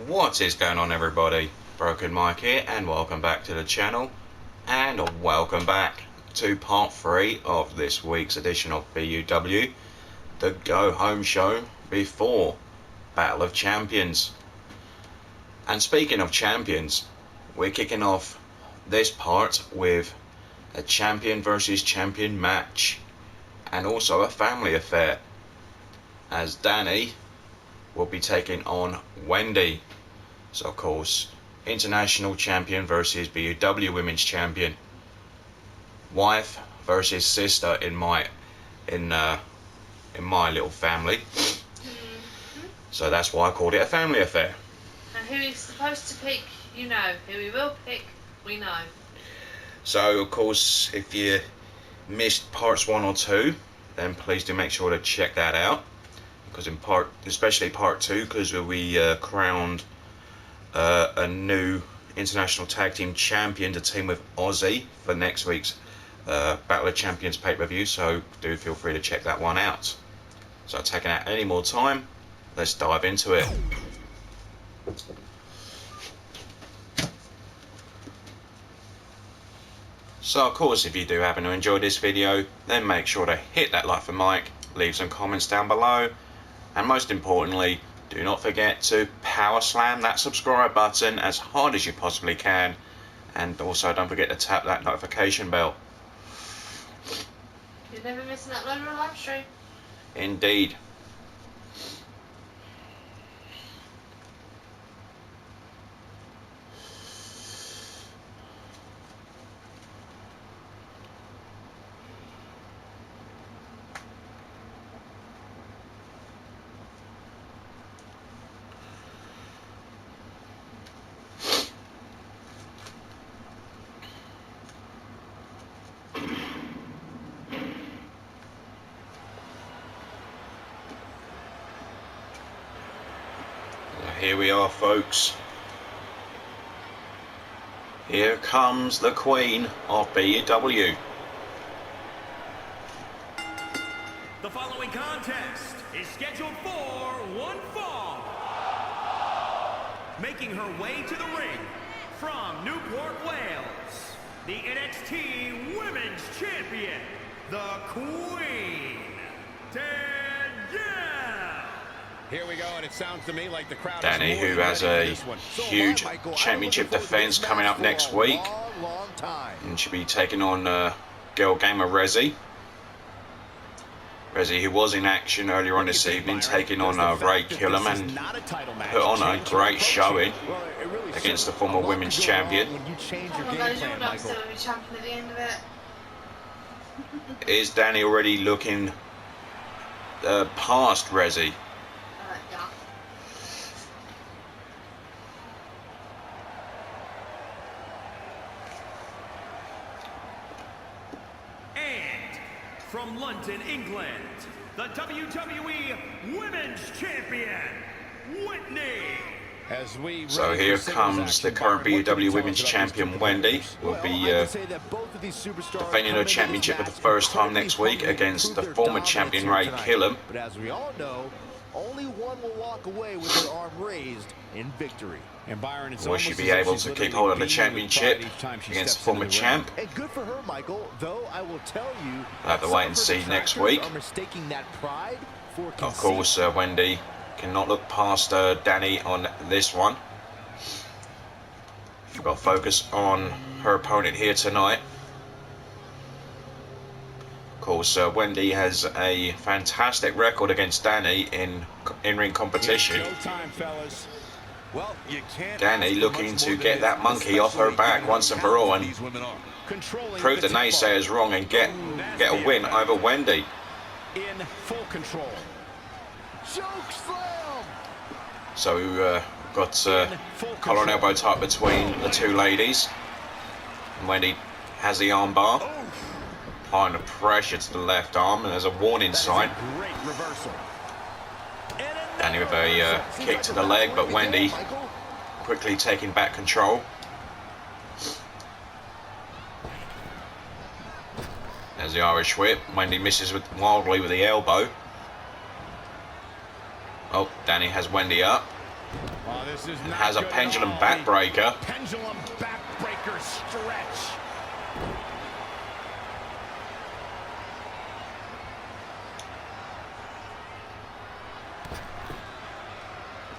What is going on, everybody? Broken Mike here, and welcome back to the channel, and welcome back to part 3 of this week's edition of BUW, the go home show before Battle of Champions. And speaking of champions, we're kicking off this part with a champion versus champion match, and also a family affair, as Danny will be taking on Wendy. So of course, international champion versus BUW women's champion, wife versus sister in my little family. So that's why I called it a family affair. And who he's supposed to pick, you know. Who he will pick, we know. So of course, if you missed parts 1 or 2, then please do make sure to check that out, because especially part 2, because we crowned a new international tag team champion to team with Aussie for next week's Battle of Champions pay-per-view, so do feel free to check that one out. So taking out any more time, let's dive into it. So of course, if you do happen to enjoy this video, then make sure to hit that like for Mike, leave some comments down below, and most importantly, do not forget to power slam that subscribe button as hard as you possibly can, and also don't forget to tap that notification bell. You're never missing that load of live stream. Indeed. Here we are, folks. Here comes the Queen of BUW. The following contest is scheduled for one fall. Making her way to the ring from Newport, Wales, the NXT Women's Champion, the Queen, Danielle. Here we go, and it sounds to me like the crowd Danny, who has a huge championship defense coming up next week, and should be taking on girl gamer Rezzy. Rezzy, who was in action earlier on this evening, taking on Ray Killam, and put on a great showing against the former women's champion. Oh my god, you're not still be champion at the end of it. Is Danny already looking past Rezzy? Yeah. And from London, England, the WWE Women's Champion, Whitney. So here comes the current BUW Women's Champion, Wendy. Will be defending her championship for the first time next week against the former champion Ray Killam. But as we all know, only one will walk away with their arm raised in victory. And Byron, it's will she be able to keep hold of the championship against the former champ? And good for her, Michael, though I will tell you, We'll have to wait and see next week. Of course, Wendy cannot look past Danny on this one. We've got to focus on her opponent here tonight. Of course, Wendy has a fantastic record against Danny in in-ring competition. Danny looking to get that monkey off her back once and for all, and prove the naysayers wrong and get a win over Wendy. In full control. Choke slam. So we've got collar and elbow tight between the two ladies. And Wendy has the arm bar, applying the pressure to the left arm, and there's a warning sign. Great reversal. Danny with a kick to the leg, but Wendy quickly taking back control. There's the Irish whip. Wendy misses wildly with the elbow. Oh, Danny has Wendy up. Oh, this is not Has a good at pendulum all. backbreaker. Pendulum backbreaker stretch.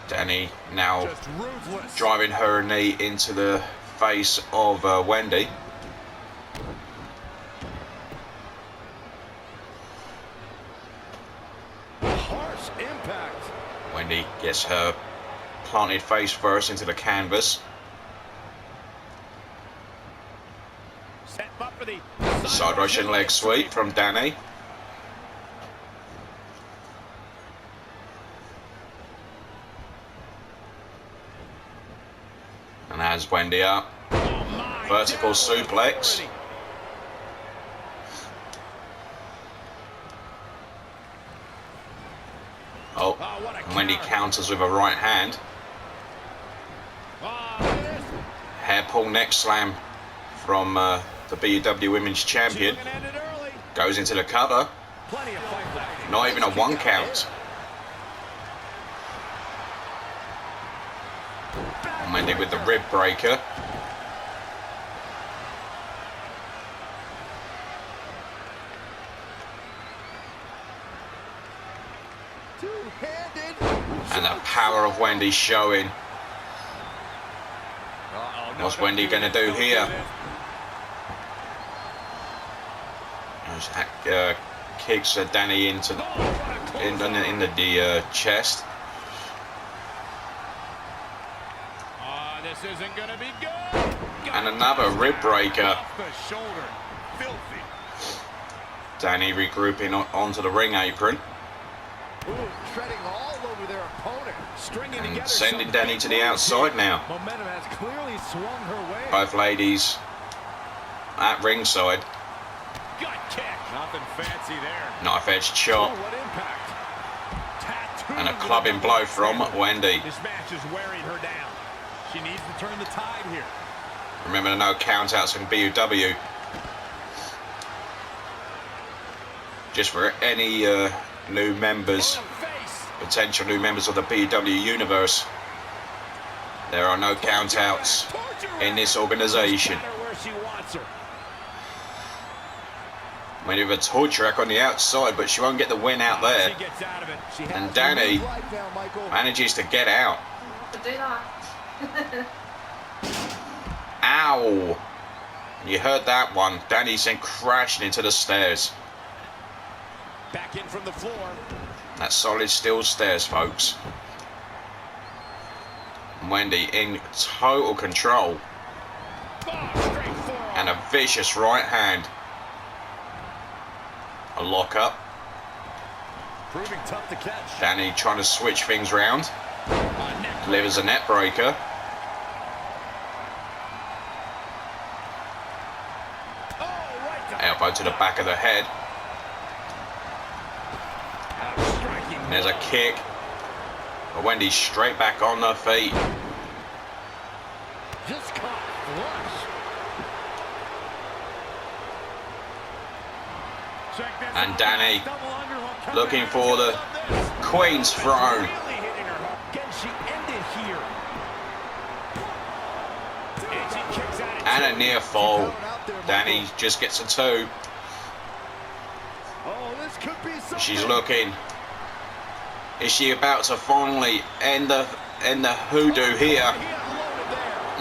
Danny now Just ruthless. driving her knee into the face of Wendy. Harsh impact. Wendy gets her planted face first into the canvas. Set up for the Side Russian leg sweep from Danny. And has Wendy up. Oh my, Vertical terrible suplex. authority. Oh, Oh, what a and Wendy counter. counters with a right hand. Oh, look at this. Hair pull neck slam from the BUW Women's Champion. She's looking at it early. Goes into the cover. Plenty of fight left. Not even a one count. And Wendy with the rib breaker. Two-handed. And the power of Wendy showing. Uh-oh, no, What's don't Wendy do gonna this, do don't here? this. Kicks Danny into Oh, what a in clothesline. the chest. Oh, this isn't gonna be good. And another rib breaker. Off the shoulder. Filthy. Danny regrouping onto the ring apron. Ooh, treading all over their opponent. Stringing And together sending some Danny big to the moves outside here. now. Momentum has clearly swung her way. Both ladies at ringside. Gut kick. Nothing fancy there. Knife edge Oh, chop. what impact. Tattooed And a with clubbing double blow axe from handle. Wendy. This match is wearing her down. She needs to turn the tide here. Remember, no countouts from BUW. Just for any new members, On the face. potential new members of the BUW universe, there are no countouts in this organization. Got her where she wants her. Maybe with a torture rack on the outside, but she won't get the win out there. She gets out of it. She has And to Danny move right now, Michael. manages to get out. To do that. Ow! You heard that one. Danny sent crashing into the stairs. Back in from the floor. That's solid steel stairs, folks. Wendy in total control. Oh, straight forward. And a vicious right hand. A lock up. Proving tough to catch. Danny trying to switch things round. Neck. Delivers a net breaker. Oh, right to Elbow to the back of the head. striking. And there's a kick. But Wendy's straight back on her feet. Just caught flush. Check this And out. Danny Double underhook coming looking out. for the Love this. Queen's throne. Really hitting her. Can she end it here? And she kicks out at And a near fall. Going out there, Michael. Danny just gets a 2. Oh, this could be something. She's looking. Is she about to finally end the hoodoo here? He unloaded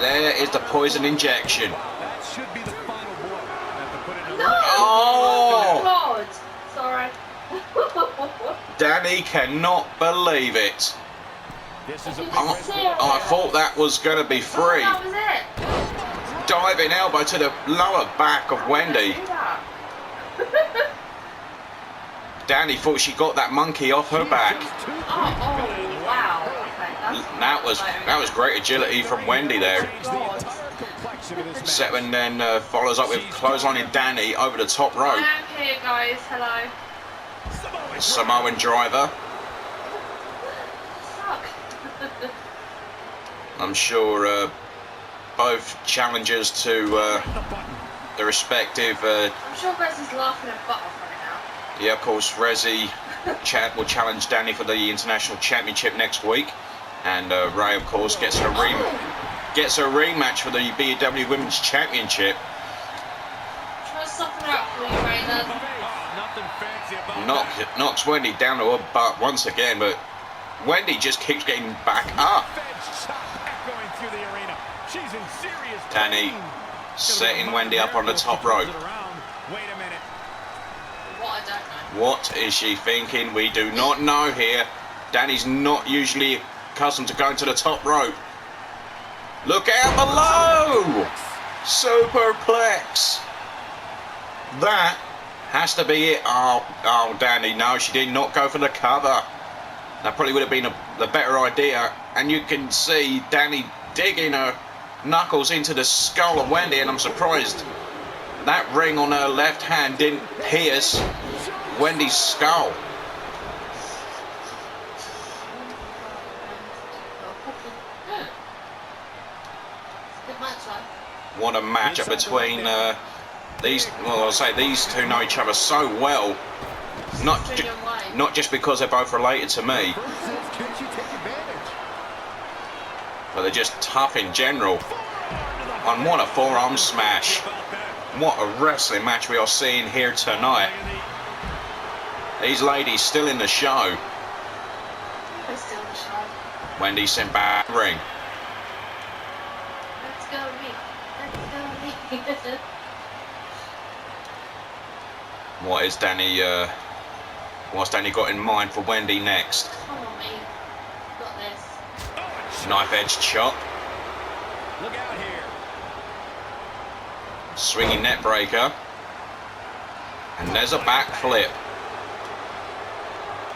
there. There is the poison injection. That should be the final blow. Have to put it in the No! Oh! God! Sorry. Danny cannot believe it. This is a big Oh, risk. I thought that was going to be free. That was it. Diving elbow to the lower back of Wendy. Do that. Danny thought she got that monkey off her back. Oh, wow. Okay, that's That was great agility from Wendy there. God. Complexion of this match. Seven then follows up with clotheslining Danny over the top I rope. am here, guys. Hello. Samoan driver. Fuck. I'm sure both challengers to the respective. I'm sure Grace is laughing her butt off right now. Yeah, of course, Rezzy will challenge Danny for the International Championship next week. And Ray, of course, gets her rematch for the BUW Women's Championship. Try to soften her up for you, Ray, love. Nothing fancy about that. Knocks Wendy down to her butt once again, but Wendy just keeps getting back up. Going through the arena. She's in serious Danny pain. setting Wendy up on the top rope. Wait a minute. What, I don't know. What is she thinking? We do not know here. Danny's not usually accustomed to going to the top rope. Look out below! Superplex. That has to be it. Oh, Danny, no, she did not go for the cover. That probably would have been the better idea. And you can see Danny digging her knuckles into the skull of Wendy, and I'm surprised that ring on her left hand didn't pierce Wendy's skull. Good match, though. What a matchup between these. Well, I'll say these two know each other so well. Not just because they're both related to me, but they're just tough in general. And what a forearm smash! What a wrestling match we are seeing here tonight. These ladies still in the show. They're still in the show. Wendy sent back to the ring. Let's go, me. Let's go, me. What's Danny got in mind for Wendy next? Come on, me. Got this. Knife edge chop. Look out here. Swinging net breaker. And there's a backflip.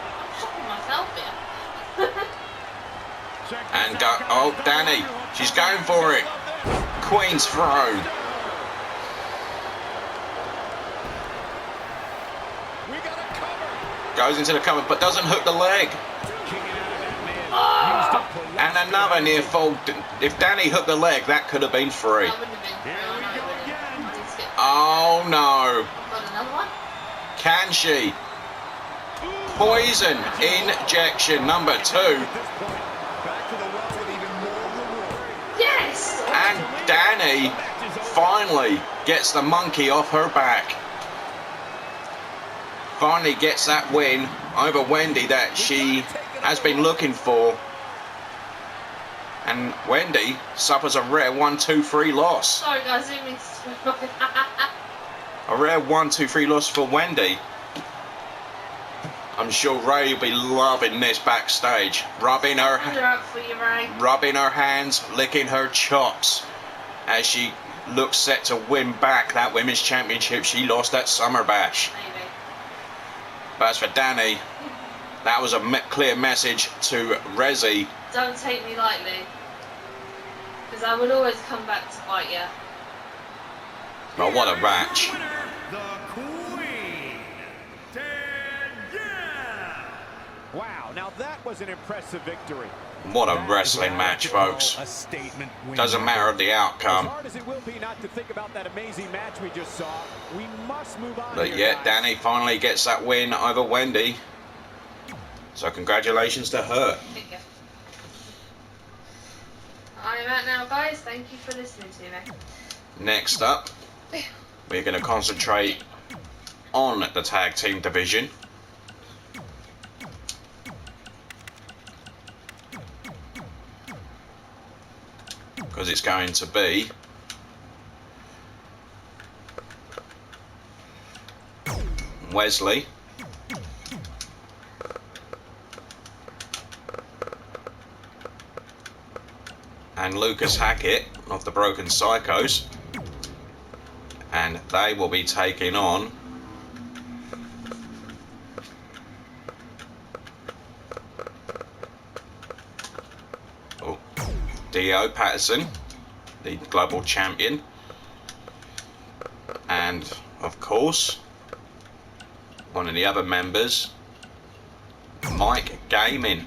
I'm shocking myself here. And go, oh, Danny, she's going for it. Queen's throw. We got a cover. Goes into the cover, but doesn't hook the leg. And another near fall. If Danny hooked the leg, that could have been three. That wouldn't have been. Oh, no, it wouldn't have. I need to get. Oh no. I've got another one. Can she? Poison injection number 2. Back to the well with even more reward. Yes! And Danny finally gets the monkey off her back. Finally gets that win over Wendy that she has been looking for. And Wendy suffers a rare 1-2-3 loss. Sorry, guys, I didn't mean to swear. A rare 1-2-3 loss for Wendy. I'm sure Ray will be loving this backstage. Rubbing her Up for you, Ray. rubbing her hands, licking her chops as she looks set to win back that women's championship she lost at Summer Bash. Maybe. But as for Danny, that was a clear message to Rezzy. Don't take me lightly. Because I would always come back to fight you. Oh, what a match. Winner, the Queen. Danielle. Wow, now that was an impressive victory. What a wrestling match, folks. A statement win. Doesn't matter the As outcome. hard as it will be not to think about that amazing match we just saw, we must move on. But here, yet, guys. Danny finally gets that win over Wendy. So congratulations to her. Thank you. I'm out now, guys. Thank you for listening to me. Next up, we're going to concentrate on the tag team division. Because it's going to be Wesley, and Lucas Hackett of the Broken Psychos, and they will be taking on Dio Patterson, the global champion, and of course one of the other members, Mike Gaming.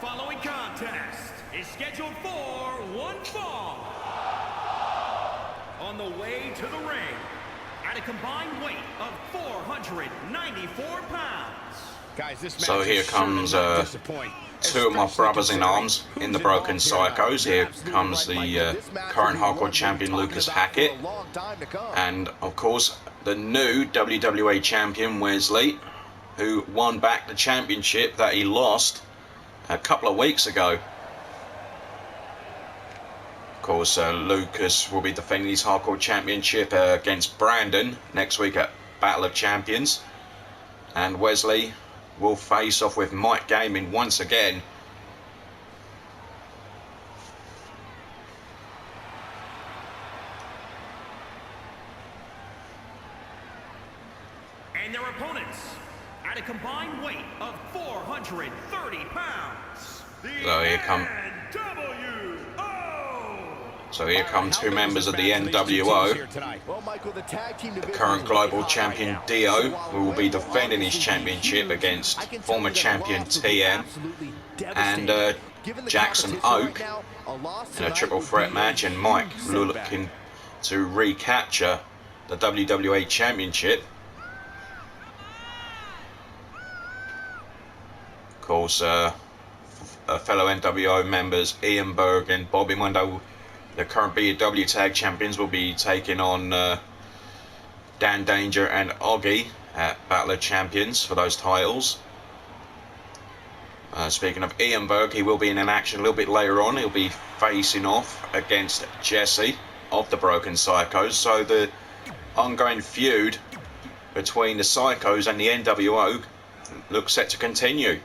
following contest is scheduled for one fall. On the way to the ring, at a combined weight of 494 pounds. Guys, this So match here is comes certainly not disappoint, two of my especially brothers in considering arms in who's the Broken involved here tonight. Psychos. Here You're absolutely comes right, the Michael. This match current will be one hardcore we'll champion be Lucas talking about for Hackett, a long time to come. and of course the new WWE champion Wesley, who won back the championship that he lost a couple of weeks ago. Of course, Lucas will be defending his hardcore championship against Brandon next week at Battle of Champions, and Wesley will face off with Mike Gaming once again. And their opponents, at a combined weight of 430 pounds, the So here come- NWO. So here come two members of the Well, NWO. Michael, the tag team The current global champion Dio, who will be defending his championship against former champion TM, and Jackson Oak in a triple threat match, and Mike looking to recapture the WWE championship. Of course, fellow NWO members Ian Berg and Bobby Mundo, the current BUW tag champions, will be taking on Dan Danger and Oggy at Battle of Champions for those titles. Speaking of Ian Berg, he will be in an action a little bit later on. He'll be facing off against Jesse of the Broken Psychos. So the ongoing feud between the Psychos and the NWO looks set to continue.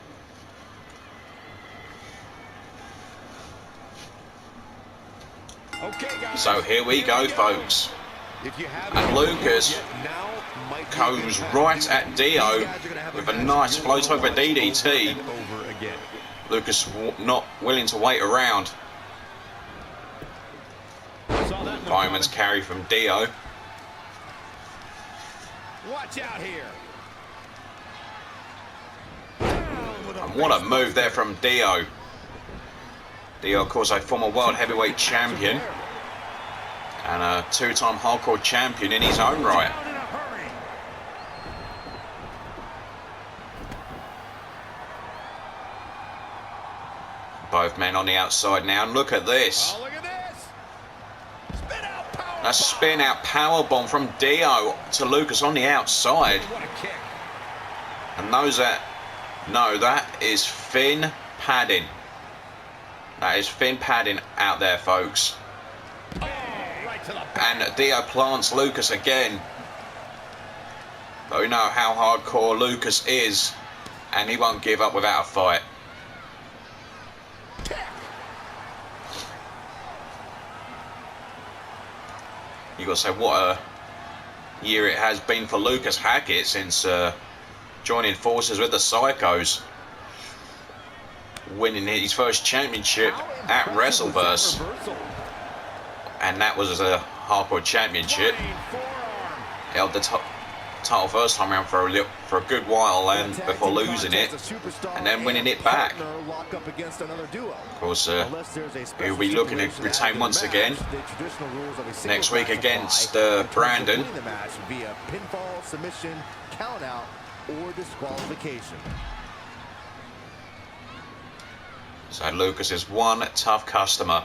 So here we go, folks. And Lucas goes right at Dio with a nice float over DDT. Lucas not willing to wait around. Fireman's carry from Dio. Watch out here. And what a move there from Dio. Dio, of course, a former world heavyweight champion and a two-time hardcore champion in his own right. Both men on the outside now, and look at this. Oh, look at this. Spin out power. A spin out power bomb from Dio to Lucas on the outside. What a kick. And those that know, that is thin padding. That is thin padding out there, folks. Oh, right to the back. And Dio plants Lucas again. But we know how hardcore Lucas is, and he won't give up without a fight. You got to say, what a year it has been for Lucas Hackett since joining forces with the Psychos, winning his first championship at WrestleVerse, and that was a hardcore championship. Held the title first time around for a good while, and before losing it, and then winning it back. Of course, he'll be looking to retain once again next week against Brandon. Via pinfall, submission, count out, or disqualification. So Lucas is one tough customer.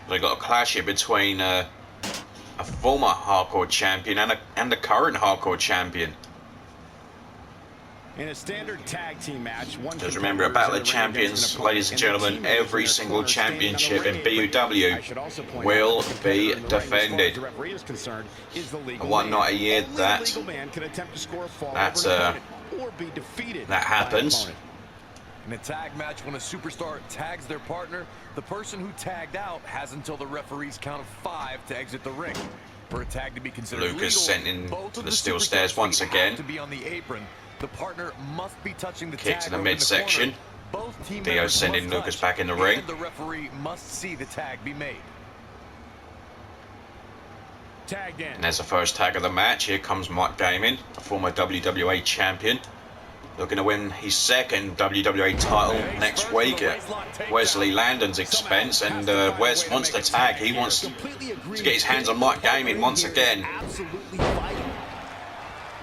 They got a clash here between a former hardcore champion and a current hardcore champion. In a standard tag team match, one Just remember, a Battle of Champions, ladies and gentlemen, every single championship in BUW will be defended. One night a year that happens. In a tag match, when a superstar tags their partner, the person who tagged out has until the referee's count of 5 to exit the ring. For a tag to be considered Lucas legal, sent in both to of the steel stairs superstars once have again. to be on the apron. The partner must be touching the Kick tag to the over midsection. corner. Both team Dio members sending must Lucas touch, back in the ring. and the referee must see the tag be made. tagged in. And there's the first tag of the match. Here comes Mike Gaming, a former WWE champion, looking to win his second WWE title next week at Wesley Landon's expense. And Wes wants to tag. He wants to get his hands on Mike Gaming once again.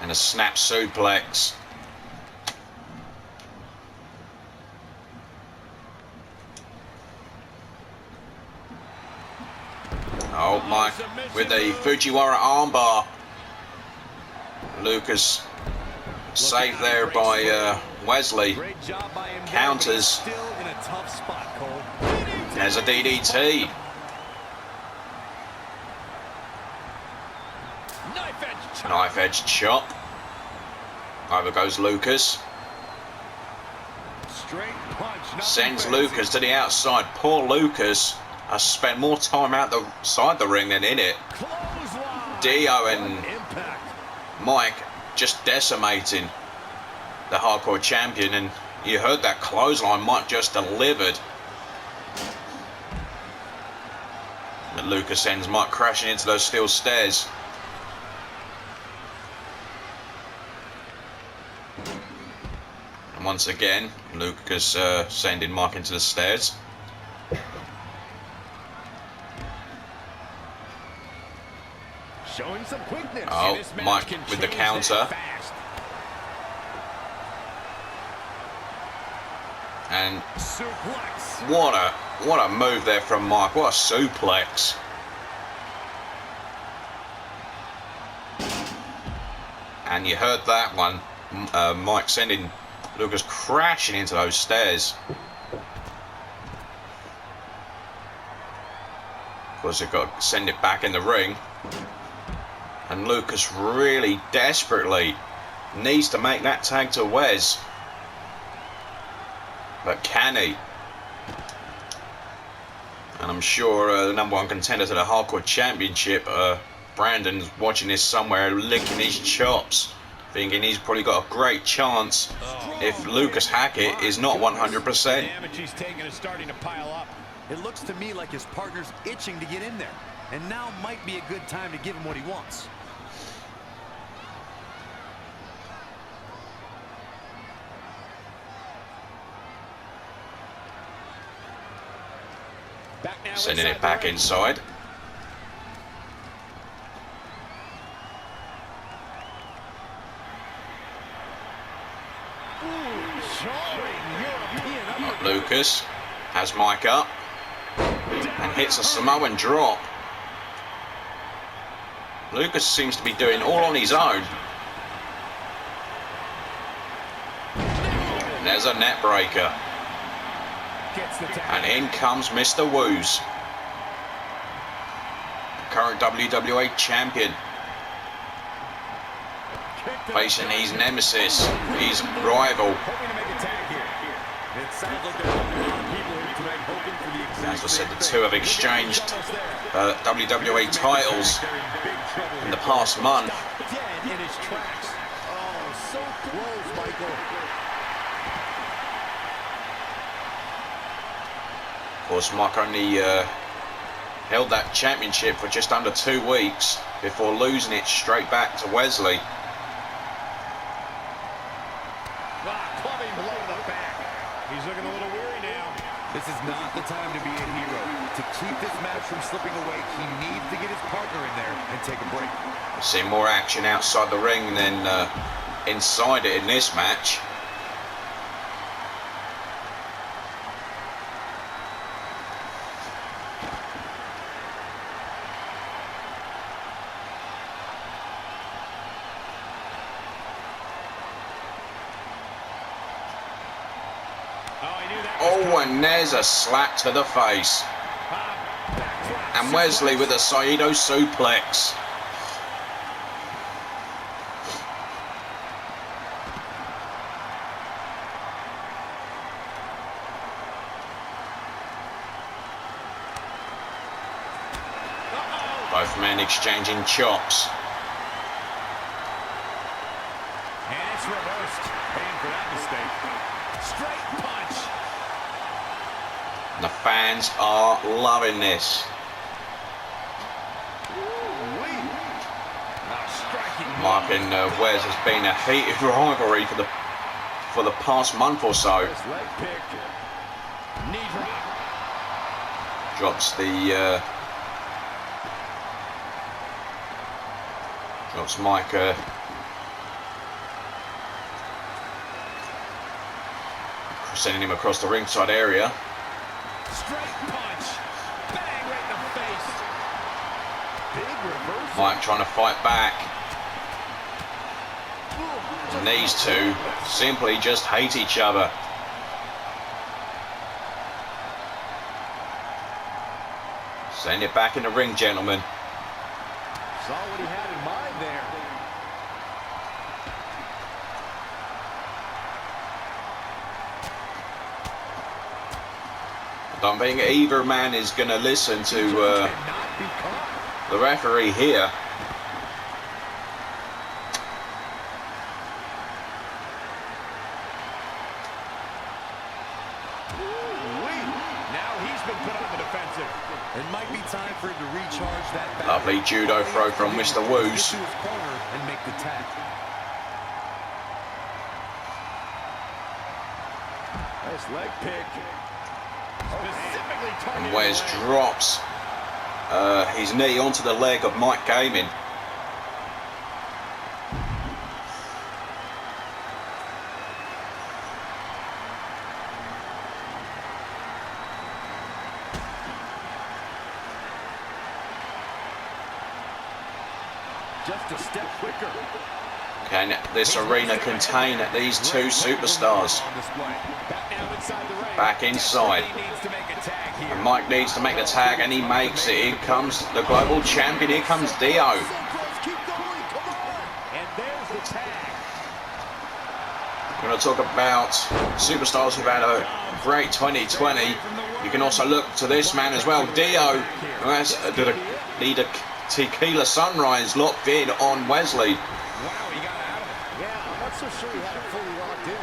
And a snap suplex. Oh, Mike with the Fujiwara armbar. Lucas saved there by Wesley. Counters. There's a DDT. Knife edge chop. Over goes Lucas. Sends Lucas to the outside. Poor Lucas has spent more time outside the ring than in it. Dio and Mike just decimating the hardcore champion, and you heard that clothesline Mike just delivered. But Lucas sends Mike crashing into those steel stairs. And once again, Lucas sending Mike into the stairs. Showing some quickness. Oh, Mike with the counter. And what a move there from Mike. What a suplex. And you heard that one. Mike sending Lucas crashing into those stairs. Of course, they've got to send it back in the ring. And Lucas really desperately needs to make that tag to Wes. But can he? And I'm sure the #1 contender to the Hardcore Championship, Brandon's watching this somewhere, licking his chops, thinking he's probably got a great chance if Lucas Hackett is not 100%. Damage he's taking is starting to pile up. It looks to me like his partner's itching to get in there. And now might be a good time to give him what he wants. Sending it back inside. Lucas has Mike up and hits a Samoan drop. Lucas seems to be doing all on his own. There's a net breaker. And in comes Mr. Woos, current WWE champion, facing his nemesis, his rival. As I said, the two have exchanged WWE titles in the past month. Of course, Mike only held that championship for just under 2 weeks before losing it straight back to Wesley. Clubbing below the back. He's looking a little weary now. This is not the time to be a hero. To keep this match from slipping away, he needs to get his partner in there and take a break. We've seen more action outside the ring than inside it in this match. Oh, and there's a slap to the face. And Wesley with a Saito suplex. Both men exchanging chops. And it's reversed. Paying for that mistake. Straight punch. And the fans are loving this. Mark and Wes has been a heated rivalry for the past month or so. Leg pick. Knee drop. Drops Mike sending him across the ringside area. Straight punch. Bang right in the face. Big reversal. Mike trying to fight back. And these two simply just hate each other. Send it back in the ring, gentlemen. Saw what he had in mind there. I don't think either man is going to listen to the referee here. Now he's been put on the defensive. It might be time for him to recharge that battery. Lovely judo throw from Mr. Get Woos. to his corner and make the tag. Nice leg pick. Specifically targeting And Wes the leg. drops his knee onto the leg of Mike Gaiman. Just a step quicker. Can this arena contain these two superstars? On display. Back down inside the ring. Back inside. He needs to make a tag here. And Mike needs to make the tag, and he makes it. Here comes the global champion. Here comes Dio. And there's the tag. We're going to talk about superstars who've had a great 2020. You can also look to this man as well, Dio, who has the Tequila Sunrise locked in on Wesley. Wow, he got out of it. Yeah, I'm not so sure he had it fully locked in.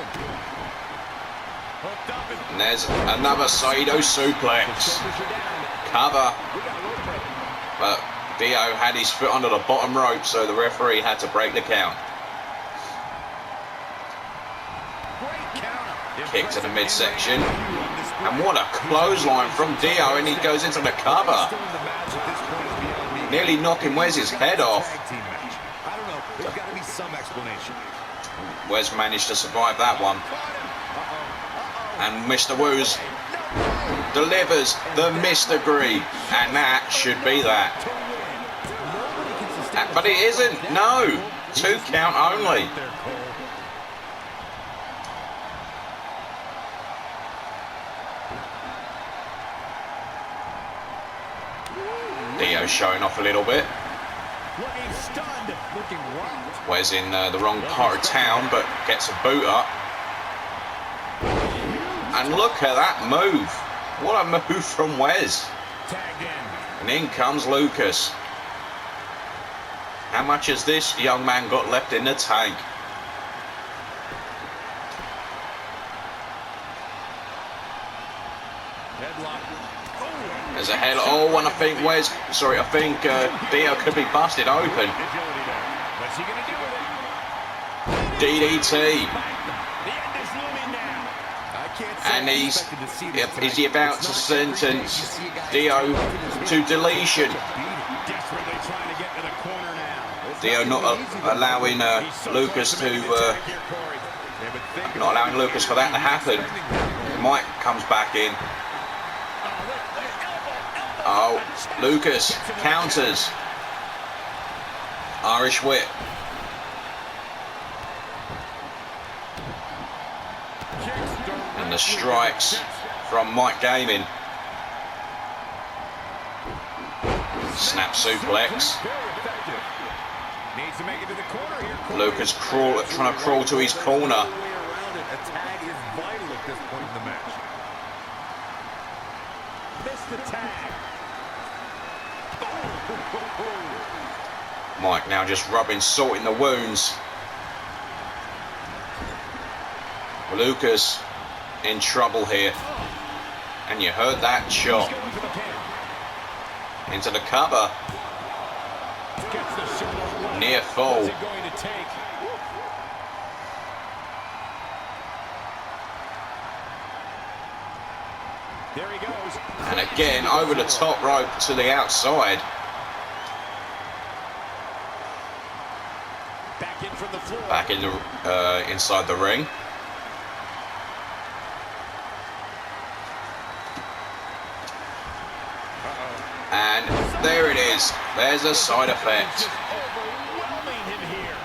Hooked up and And there's another Saito suplex. shoulders are down. Cover. We got a rope break. But Dio had his foot under the bottom rope, so the referee had to break the count. Great counter. Kick to the midsection. And what a clothesline from Dio, and he goes into the cover. Nearly knocking Wes's head off. Tag team match. I don't know. There's got to be some explanation. Wes managed to survive that one. And Mr. Woos delivers the Mystery, and that should be that. But it isn't. No. 2 count only. Dio showing off a little bit. Looking stunned. Looking rocked. Wes in the wrong part of town, but gets a boot up. And look at that move. What a move from Wes. Tagged in. And in comes Lucas. How much has this young man got left in the tank? Headlock. There's a head. Oh, and I think Dio could be busted open. Agility there. What's he gonna do with it? DDT. The end is looming now. I can't say And I he's expected to see this tonight. is he about It's to not every day sentence you see a guy Dio to deletion? Desperately trying to get to the corner now. Dio not allowing Lucas to not allowing Lucas for that to happen. Mike comes back in. Oh, Lucas counters. Irish whip. And the strikes from Mike Gaiman. Snap suplex. Needs to make it to the corner here. Lucas trying to crawl to his corner. A tag is vital at this point in the match. Missed the tag. Mike now just rubbing salt in the wounds. Lucas in trouble here. And you heard that shot. Going for the pin. Into the cover. Gets the shoulder. Near fall. What's it going to take? There he goes. And again, over the top rope to the outside. Back in from the floor. Back in the, inside the ring. And there it is. There's a side effect. Just overwhelming him here.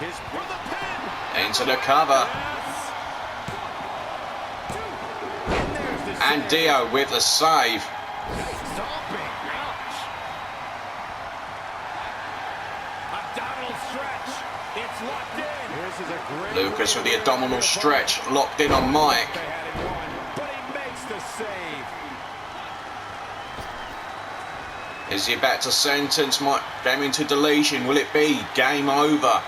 His for the pin. Into the cover. And there's the And save. Dio with the save. Stomping. Ouch. Abdominal stretch. It's locked in. This is a great Lucas with the way to abdominal get stretch apart. locked in on Mike. They had it won, but he makes the save. Is he about to sentence Mike Game into deletion? Will it be game over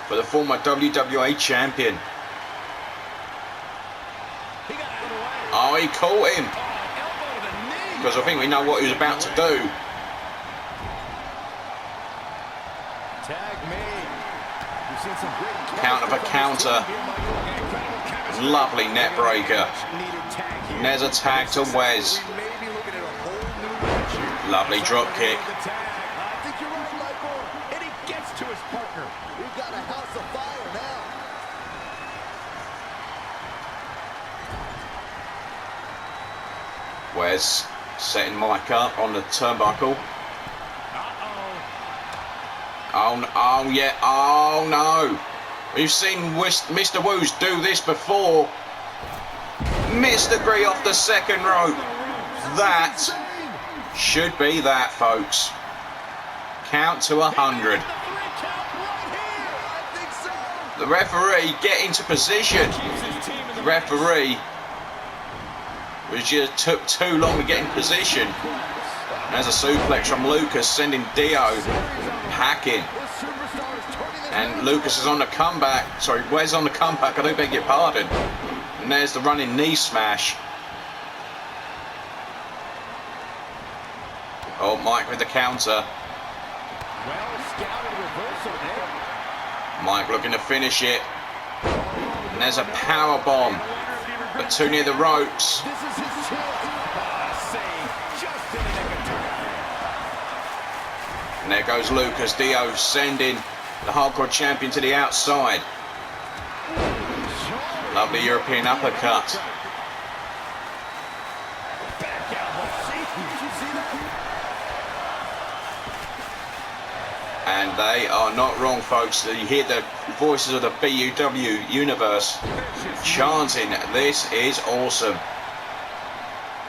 for the former WWE champion? He got out of the way. Oh, he caught him. Oh, elbow to the knee. Because I think we know what he was about to do. Tag made. You've seen some great Count of a counter. Lovely net breaker. And there's a tag to Wes. Lovely drop kick. I think you're right, Michael. And he gets to his partner. We've got a house of fire now. Wes setting Mike up on the turnbuckle. Oh yeah, oh no. We've seen Mr. Woos do this before. Missed the Gree off the second rope. That should be that, folks. Count to 100. The referee get into position. The referee was just took too long to get in position. There's a suplex from Lucas, sending Dio packing. And Lucas is on the comeback. Sorry, Wes on the comeback. I do beg your pardon. And there's the running knee smash. Oh, Mike with the counter. Well scouted reversal there. Mike looking to finish it. And there's a power bomb, but too near the ropes. This is his chance. Save just in the nick of time. And there goes Lucas. Dio sending the hardcore champion to the outside. Lovely European uppercut. Back elbow. Did you see that? And they are not wrong, folks. You hear the voices of the BUW universe chanting, "This is awesome."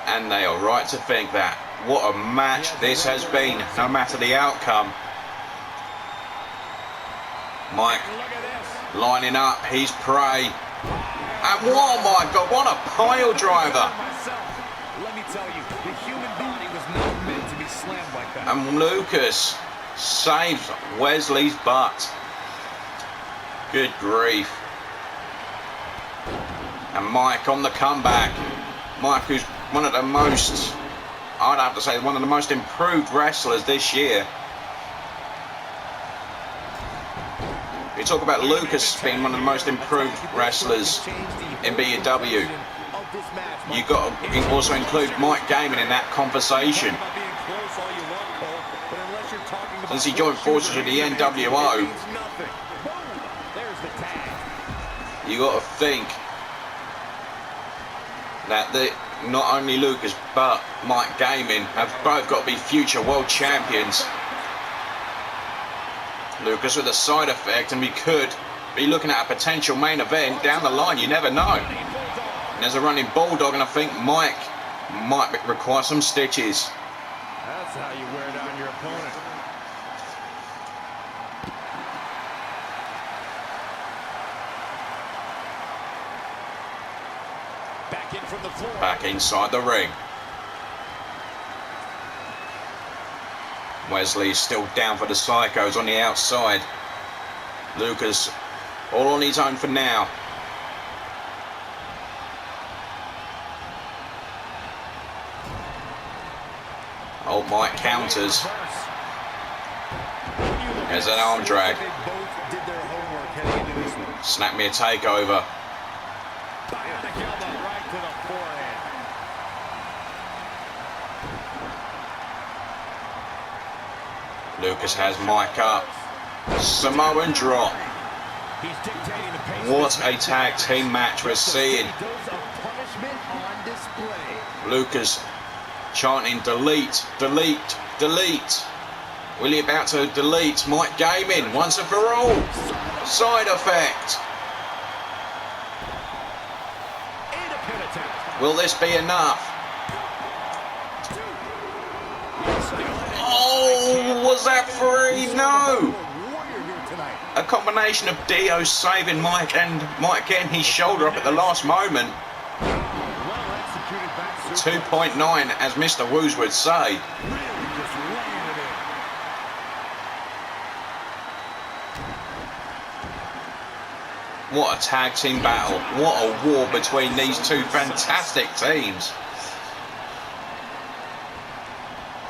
And they are right to think that. What a match this has been, no matter the outcome. Mike Look at this. lining up his prey. And oh my God, what a pile driver. Let me tell you, the human body was not meant to be slammed like that. And Lucas saves Wesley's butt. Good grief. And Mike on the comeback. Mike, who's one of the most, I'd have to say, one of the most improved wrestlers this year. We talk about Lucas being one of the most improved wrestlers in BUW. You got to also include Mike Gaiman in that conversation. Since he joined forces with the NWO, you got to think that not only Lucas but Mike Gaiman have both got to be future world champions. Lucas with a side effect, and we could be looking at a potential main event down the line. You never know. And there's a running bulldog, and I think Mike might require some stitches. That's how you wear down your opponent. Back in from the floor. Back inside the ring. Wesley's still down for the Psychos on the outside. Lucas all on his own for now. Oh, Mike counters. There's an arm drag. They both did their homework heading into this one. Snap me a takeover. Bionic elbow right to the forehead. Lucas has Mike up. Samoan drop. He's dictating the pace. What a tag team match we're seeing. Dose of punishment on display. Lucas chanting delete, delete, delete. Will he about to delete Mike Gaming once and for all? Side effect. And a pin attempt. Will this be enough? Oh, was that free? No. Warrior here tonight. A combination of Dio saving Mike and Mike getting his shoulder up at the last moment. Well executed back. 2.9, as Mr. Woos would say. Really just laying it in. What a tag team battle. What a war between these two fantastic teams.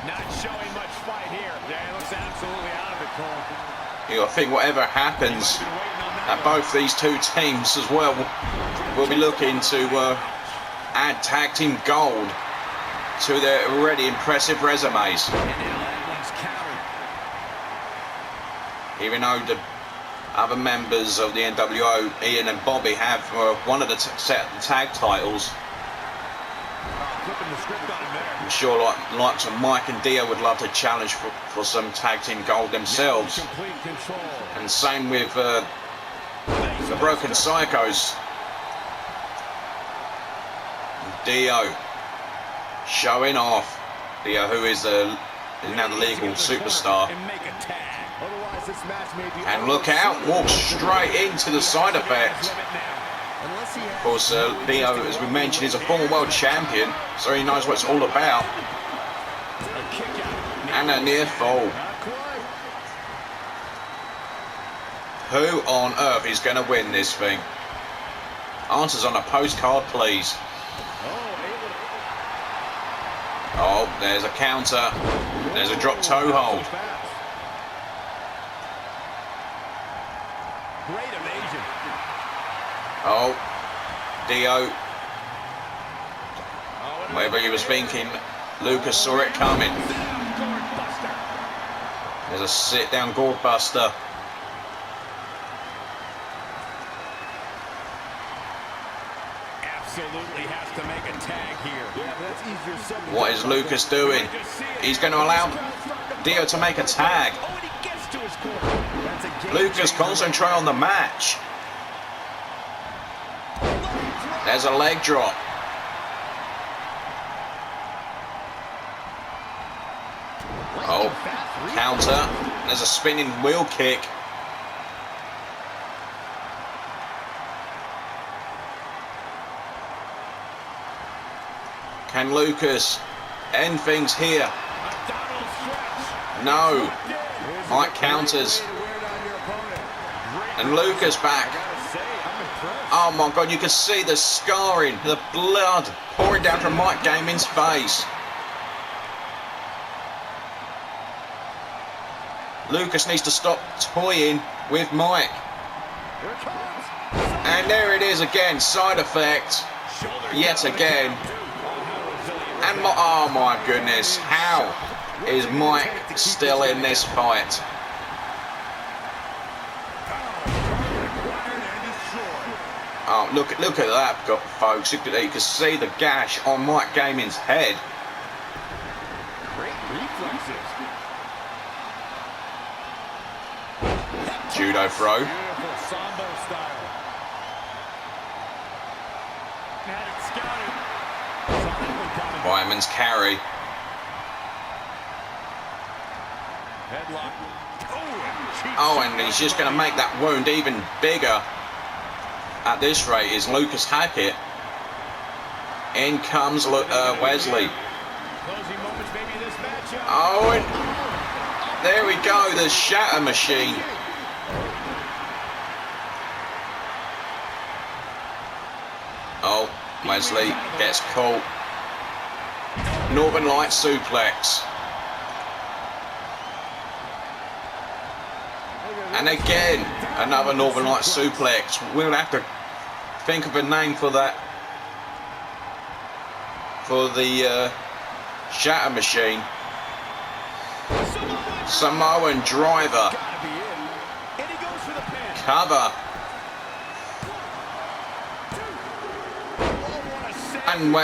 Not showing much fight here. Yeah, he looks absolutely out of it, Cole. I think whatever happens at both these two teams as well, will be looking to add tag team gold to their already impressive resumes. And now that one's countered. Even though the other members of the NWO, Ian and Bobby, have one of the set tag titles, Flipping the script on him there. I'm sure likes of Mike and Dio would love to challenge for some tag team gold themselves. Complete control. And same with the Broken Psychos. Dio showing off. Dio, who is now the legal superstar. And make a tag. Otherwise, this match may be And look out, walks straight into the side effect. Of course, Dio, as we mentioned, is a former world champion, so he knows what it's all about. And a near fall. Who on earth is going to win this thing? Answers on a postcard, please. Oh, there's a counter. There's a drop toe hold. Great evasion. Oh, Dio. Whatever he was thinking, Lucas saw it coming. There's a sit-down gourd buster. Absolutely has to make a tag here. Yeah, but that's easier said than What is Lucas doing? He's going to allow Dio to make a tag. Oh, and he gets to his corner. That's a game Lucas, changer. concentrate on the match. There's a leg drop. Oh, counter. There's a spinning wheel kick. Can Lucas end things here? No. Mike counters. And Lucas back. Oh my God, you can see the scarring, the blood pouring down from Mike Gaming's face. Lucas needs to stop toying with Mike. And there it is again, side effect. Yet again. And oh my goodness, how is Mike still in this fight? Oh, look at that, folks. You can see the gash on Mike Gaming's head. Great reflexes. Judo throw. Beautiful Sambo style. Had it scouted. Silently coming. Fireman's carry. Headlock. Oh, and he's just going to make that wound even bigger. At this rate is Lucas Hackett. In comes Wesley. Closing moments, maybe this matchup. Oh, and there we go, the shatter machine. Oh, Wesley gets caught. Northern Light suplex. And again, another Northern Light suplex. We'll have to think of a name for that. For the Shatter Machine. Samoan Driver. Cover. And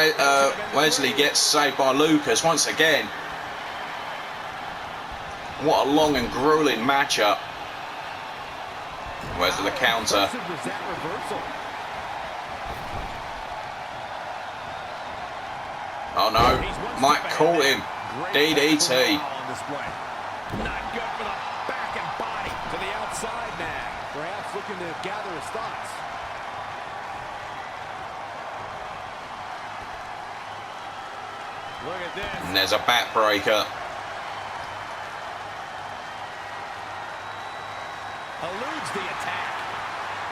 Wesley gets saved by Lucas once again. What a long and grueling matchup. Where's the counter? Oh no, Mike caught him. DDT. Not good for the back and body. To the outside now. Perhaps looking to gather his thoughts. Look at this. And there's a backbreaker. Eludes the attack.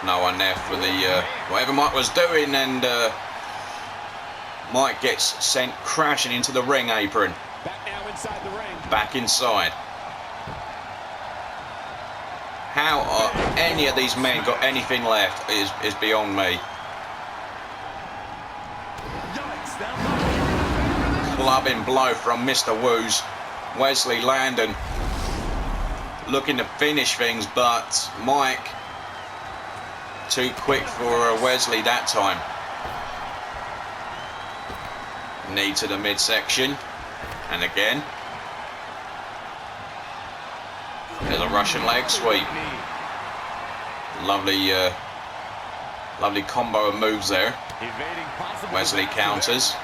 No one there for the whatever Mike was doing, and Mike gets sent crashing into the ring apron. Back now inside the ring. Back inside. How are any of these men got anything left is beyond me. Clubbing blow from Mr. Woos. Wesley Landon looking to finish things, but Mike too quick for Wesley that time. Knee to the midsection. And again. There's a Russian leg sweep. Lovely, lovely combo of moves there. Wesley counters.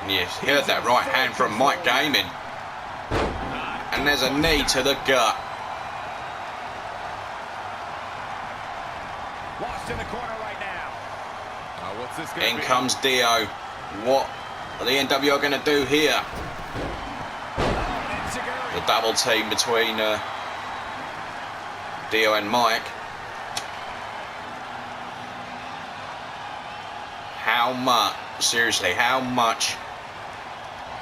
And you heard that right hand from Mike Gaiman. And there's a knee to the gut. Lost in the corner right now. What's this In comes Dio. What are the NWO going to do here? The double team between Dio and Mike. How much, seriously, how much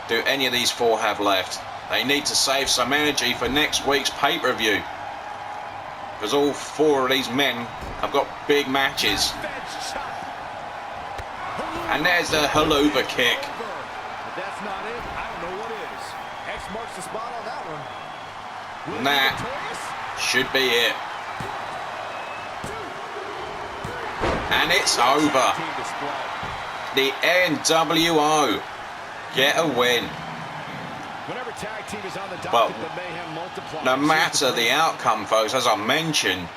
do any of these four have left? They need to save some energy for next week's pay-per-view. Because all four of these men have got big matches. And there's the haluva kick. If that's not it, I don't know what is. X marks the spot on that one. And that should be it. And it's over. The NWO get a win. Whenever tag team is on the docket, Well, the mayhem multiplies. no matter the outcome, folks, as I mentioned,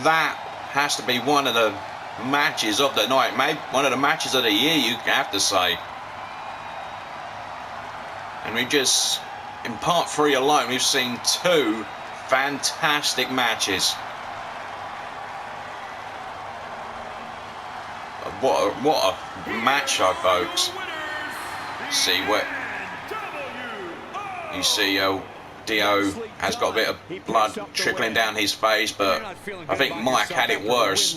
that has to be one of the matches of the night, maybe one of the matches of the year, you have to say. And we just, in part 3 alone, we've seen 2 fantastic matches. What a matchup, folks. See what you see. Dio has got a bit of blood trickling down his face, but I think Mike had it worse.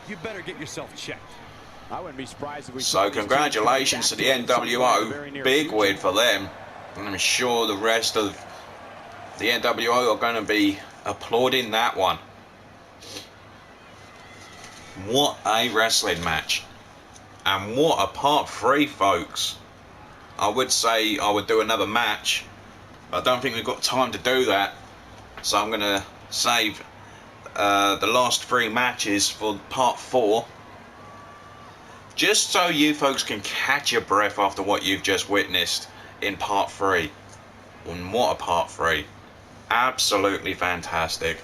You better get yourself checked. I wouldn't be surprised if we So congratulations to the NWO. Big win for them. And I'm sure the rest of the NWO are going to be applauding that one. What a wrestling match. And what a part 3, folks. I would say I would do another match, but I don't think we've got time to do that. So I'm going to save the last 3 matches for part 4. Just so you folks can catch your breath after what you've just witnessed in part 3. And what a part 3. Absolutely fantastic.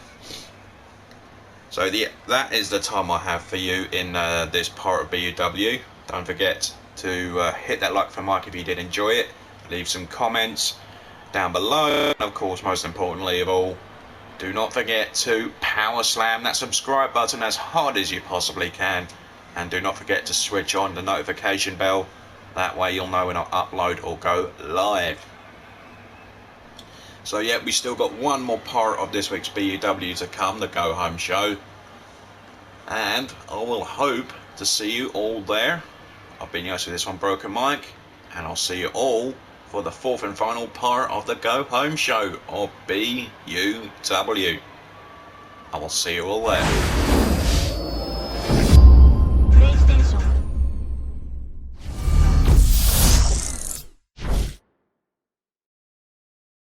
So that is the time I have for you in this part of BUW. Don't forget to hit that like for Mike if you did enjoy it. Leave some comments down below. And of course, most importantly of all, do not forget to power slam that subscribe button as hard as you possibly can. And do not forget to switch on the notification bell. That way you'll know when I upload or go live. So yeah, we still got one more part of this week's BUW to come, the Go Home Show. And I will hope to see you all there. I've been your host with this one, Broken Mike. And I'll see you all for the fourth and final part of the Go Home show of BUW. I will see you all there.